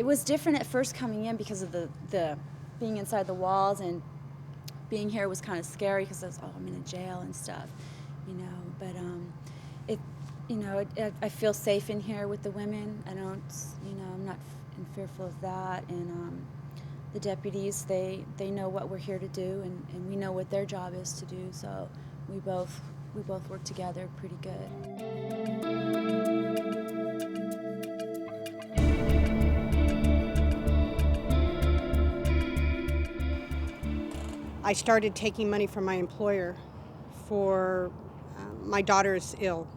was different at first coming in because of the being inside the walls, and being here was kind of scary because I was, oh, I'm in a jail and stuff, you know. But it, you know, I feel safe in here with the women. I don't, you know, I'm not fearful of that. And the deputies, they know what we're here to do, and we know what their job is to do. So we both work together pretty good. I started taking money from my employer for my daughter is ill,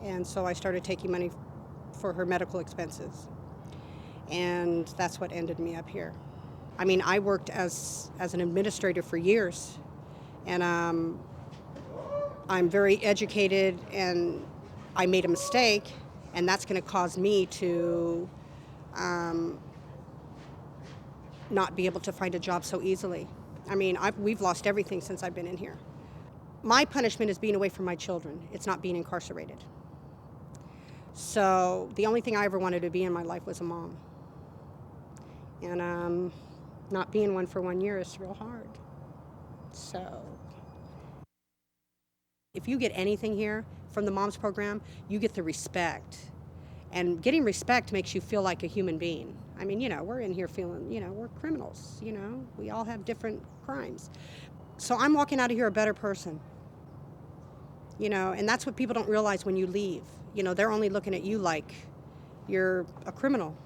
and so I started taking money for her medical expenses, and that's what ended me up here. I mean, I worked as an administrator for years, and I'm very educated, and I made a mistake, and that's going to cause me to not be able to find a job so easily. I mean, we've lost everything since I've been in here. My punishment is being away from my children. It's not being incarcerated. So the only thing I ever wanted to be in my life was a mom. And not being one for 1 year is real hard. So if you get anything here from the Moms Program, you get the respect. And getting respect makes you feel like a human being. I mean, you know, we're in here feeling, you know, we're criminals, you know. We all have different crimes. So I'm walking out of here a better person. You know, and that's what people don't realize when you leave. You know, they're only looking at you like you're a criminal.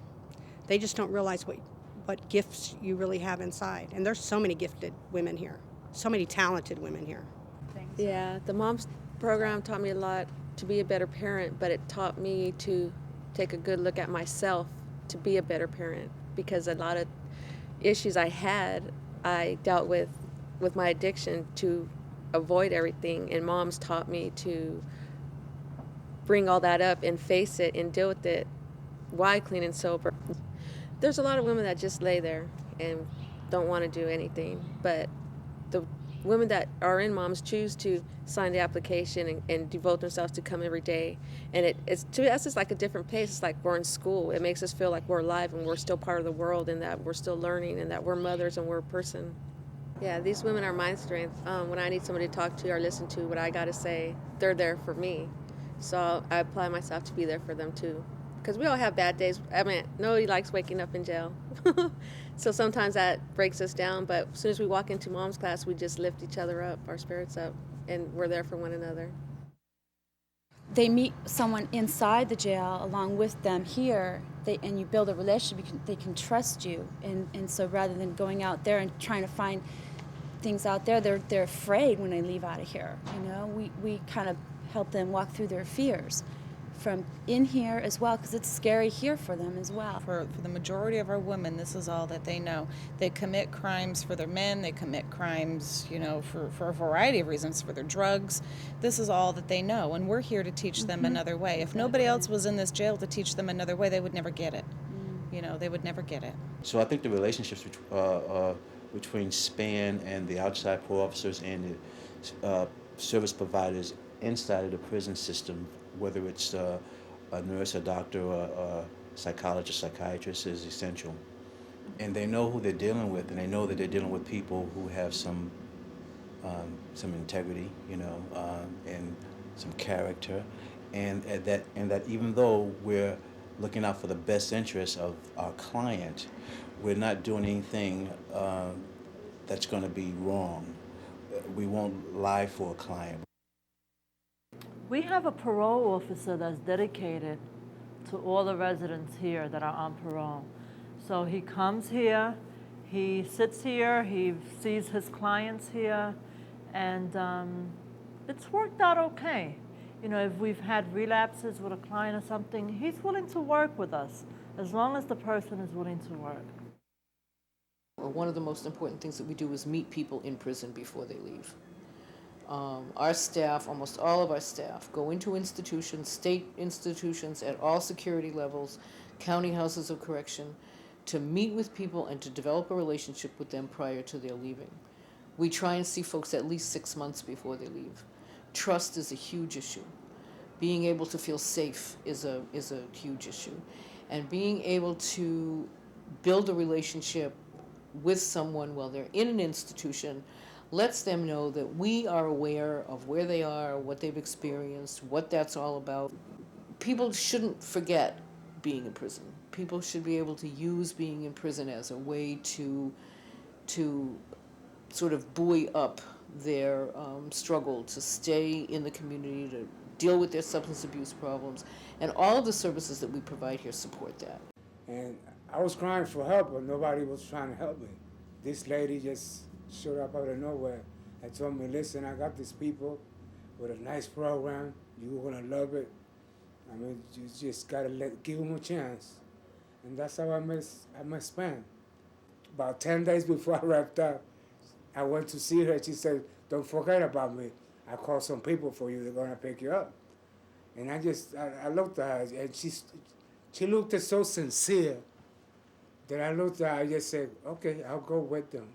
They just don't realize what gifts you really have inside. And there's so many gifted women here, so many talented women here. Yeah, the Moms Program taught me a lot to be a better parent, but it taught me to take a good look at myself to be a better parent, because a lot of issues I had, I dealt with my addiction to avoid everything, and Moms taught me to bring all that up and face it and deal with it while clean and sober. There's a lot of women that just lay there and don't want to do anything, but the women that are in Moms choose to sign the application and devote themselves to come every day. And it's to us, it's like a different pace. It's like we're in school. It makes us feel like we're alive and we're still part of the world, and that we're still learning, and that we're mothers and we're a person. Yeah, these women are my strength. When I need somebody to talk to or listen to what I got to say, they're there for me. So I apply myself to be there for them too. Because we all have bad days. I mean, nobody likes waking up in jail. So sometimes that breaks us down, but as soon as we walk into Mom's class, we just lift each other up, our spirits up, and we're there for one another. They meet someone inside the jail along with them here, and you build a relationship. They can trust you, and so rather than going out there and trying to find things out there, they're afraid when they leave out of here. You know, we kind of help them walk through their fears from in here as well, because it's scary here for them as well. For the majority of our women, this is all that they know. They commit crimes for their men, they commit crimes, you know, for a variety of reasons, for their drugs. This is all that they know, and we're here to teach them another way. If nobody else was in this jail to teach them another way, they would never get it. You know, they would never get it. So I think the relationships between SPAN and the outside parole officers and the service providers inside of the prison system, whether it's a nurse, a doctor, or a psychologist, psychiatrist, is essential. And they know who they're dealing with, and they know that they're dealing with people who have some integrity, you know, and some character, and that even though we're looking out for the best interests of our client, we're not doing anything that's going to be wrong. We won't lie for a client. We have a parole officer that's dedicated to all the residents here that are on parole. So he comes here, he sits here, he sees his clients here, and it's worked out okay. You know, if we've had relapses with a client or something, he's willing to work with us, as long as the person is willing to work. One of the most important things that we do is meet people in prison before they leave. Our staff, almost all of our staff, go into institutions, state institutions at all security levels, county houses of correction, to meet with people and to develop a relationship with them prior to their leaving. We try and see folks at least 6 months before they leave. Trust is a huge issue. Being able to feel safe is a huge issue. And being able to build a relationship with someone while they're in an institution, lets them know that we are aware of where they are, what they've experienced, what that's all about. People shouldn't forget being in prison. People should be able to use being in prison as a way to sort of buoy up their struggle to stay in the community, to deal with their substance abuse problems, and all of the services that we provide here support that. And I was crying for help, but nobody was trying to help me. This lady just showed up out of nowhere and told me, listen, I got these people with a nice program. You're going to love it. I mean, you just got to give them a chance. And that's how I met Span. About 10 days before I wrapped up, I went to see her. She said, don't forget about me. I called some people for you. They're going to pick you up. And I looked at her, and she looked so sincere that I looked at her, I just said, okay, I'll go with them.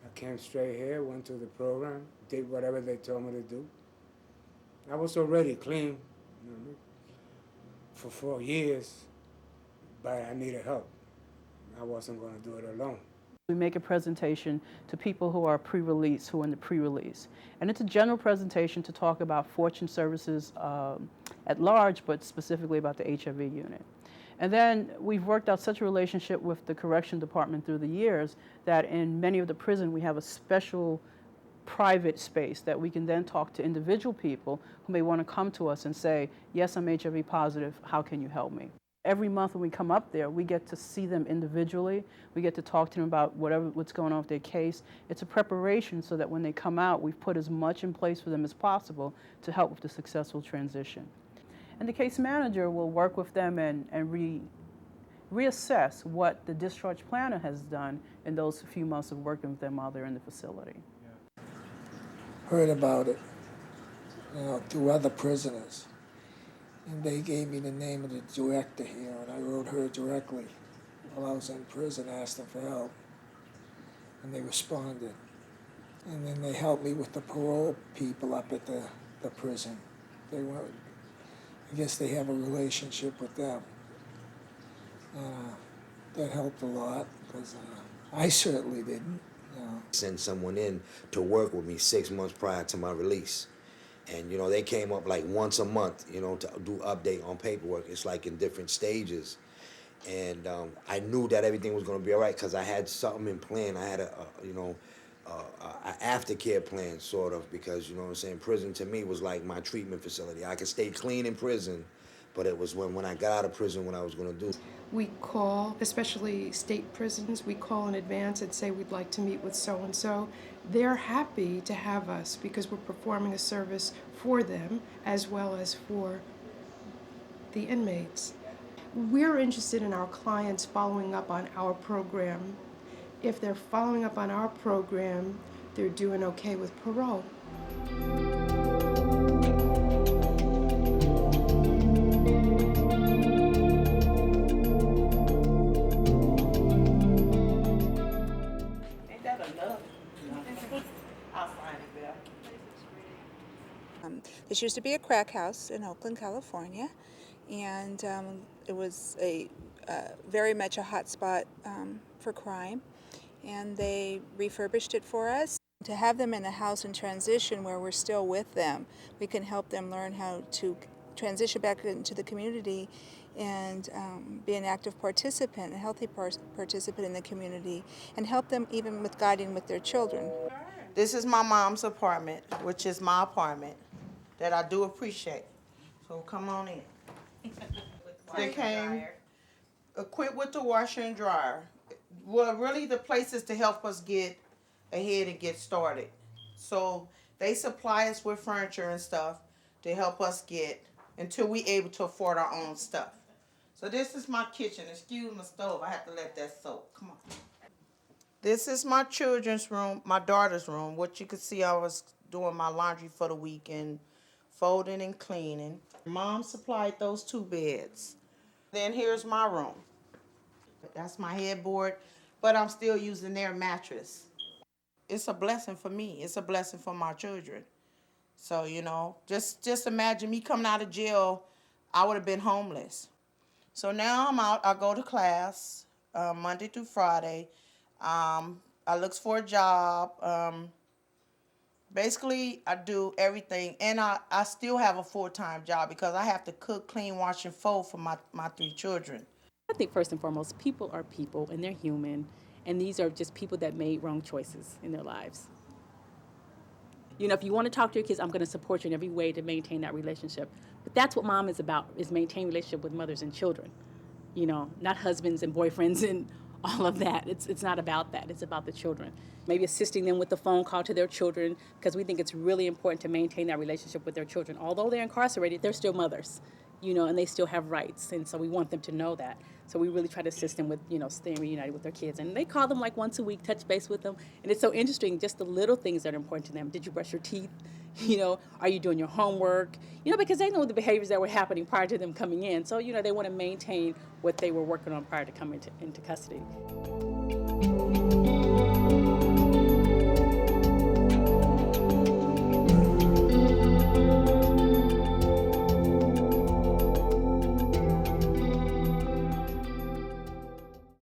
I came straight here, went to the program, did whatever they told me to do. I was already clean, you know, for 4 years, but I needed help. I wasn't going to do it alone. We make a presentation to people who are pre-release, who are in the pre-release. And it's a general presentation to talk about Fortune Services at large, but specifically about the HIV unit. And then we've worked out such a relationship with the correction department through the years that in many of the prison we have a special private space that we can then talk to individual people who may want to come to us and say, yes, I'm HIV positive, how can you help me? Every month when we come up there, we get to see them individually. We get to talk to them about what's going on with their case. It's a preparation so that when they come out, we've put as much in place for them as possible to help with the successful transition. And the case manager will work with them and reassess what the discharge planner has done in those few months of working with them while they're in the facility. Heard about it, through other prisoners. And they gave me the name of the director here, and I wrote her directly while I was in prison, asked them for help. And they responded. And then they helped me with the parole people up at the prison. I guess they have a relationship with them. That helped a lot, because I certainly didn't. Send someone in to work with me 6 months prior to my release. And, they came up like once a month, to do update on paperwork. It's like in different stages. And I knew that everything was going to be all right because I had something in plan. I had an aftercare plan, sort of, because, prison to me was like my treatment facility. I could stay clean in prison, but it was when I got out of prison what I was going to do. We call, especially state prisons, we call in advance and say we'd like to meet with so-and-so. They're happy to have us because we're performing a service for them as well as for the inmates. We're interested in our clients following up on our program. If they're following up on our program, they're doing okay with parole. This used to be a crack house in Oakland, California, and it was very much a hot spot for crime, and they refurbished it for us. To have them in a house in transition where we're still with them, we can help them learn how to transition back into the community and be an active participant, a healthy participant in the community, and help them even with guiding with their children. This is my mom's apartment, which is my apartment, that I do appreciate. So come on in. They came equipped with the washer and dryer. Well, really the place is to help us get ahead and get started. So they supply us with furniture and stuff to help us get until we able to afford our own stuff. So this is my kitchen. Excuse my stove. I have to let that soak. Come on. This is my children's room, my daughter's room. What you could see, I was doing my laundry for the week and folding and cleaning. Mom supplied those 2 beds. Then here's my room. That's my headboard, but I'm still using their mattress. It's a blessing for me. It's a blessing for my children. So, just imagine me coming out of jail, I would have been homeless. So now I'm out, I go to class, Monday through Friday. I looks for a job. Basically, I do everything, and I still have a full-time job because I have to cook, clean, wash, and fold for my 3 children. I think first and foremost, people are people and they're human, and these are just people that made wrong choices in their lives. You know, if you want to talk to your kids, I'm going to support you in every way to maintain that relationship. But that's what mom is about, is maintain relationship with mothers and children. You know, not husbands and boyfriends and all of that. It's not about that. It's about the children. Maybe assisting them with the phone call to their children, because we think it's really important to maintain that relationship with their children. Although they're incarcerated, they're still mothers, you know, and they still have rights. And so we want them to know that. So we really try to assist them with, you know, staying reunited with their kids. And they call them like once a week, touch base with them. And it's so interesting, just the little things that are important to them. Did you brush your teeth? You know, are you doing your homework? You know, because they know the behaviors that were happening prior to them coming in. So, you know, they want to maintain what they were working on prior to coming into custody.